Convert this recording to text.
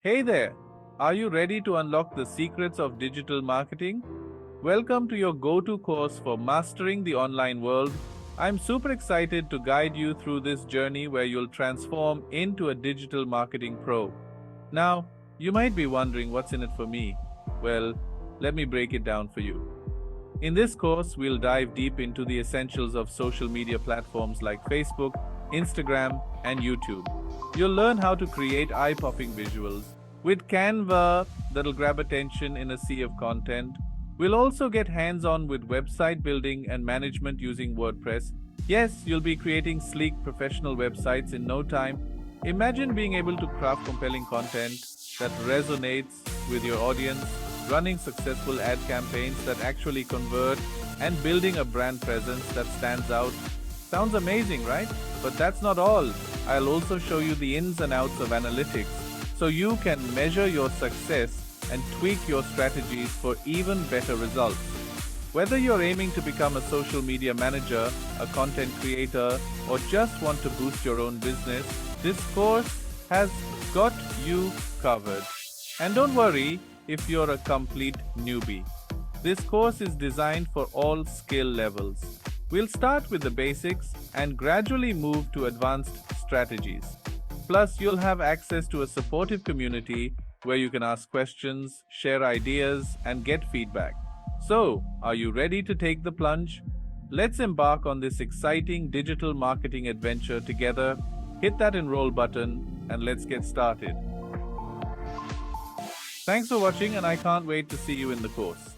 Hey there! Are you ready to unlock the secrets of digital marketing? Welcome to your go to course for mastering the online world. I'm super excited to guide you through this journey where you'll transform into a digital marketing pro. Now, you might be wondering what's in it for me. Well, let me break it down for you. In this course, we'll dive deep into the essentials of social media platforms like Facebook, Instagram, and YouTube. You'll learn how to create eye popping visuals with Canva that'll grab attention in a sea of content. We'll also get hands on with website building and management using WordPress. Yes, you'll be creating sleek professional websites in no time. Imagine being able to craft compelling content that resonates with your audience, running successful ad campaigns that actually convert, and building a brand presence that stands out. Sounds amazing, right? But that's not all. I'll also show you the ins and outs of analytics so you can measure your success and tweak your strategies for even better results. Whether you're aiming to become a social media manager, a content creator, or just want to boost your own business, this course has got you covered. And don't worry if you're a complete newbie. This course is designed for all skill levels. We'll start with the basics and gradually move to advanced strategies. Plus, you'll have access to a supportive community where you can ask questions, share ideas, and get feedback. So, are you ready to take the plunge? Let's embark on this exciting digital marketing adventure together. Hit that enroll button and let's get started. Thanks for watching, and I can't wait to see you in the course.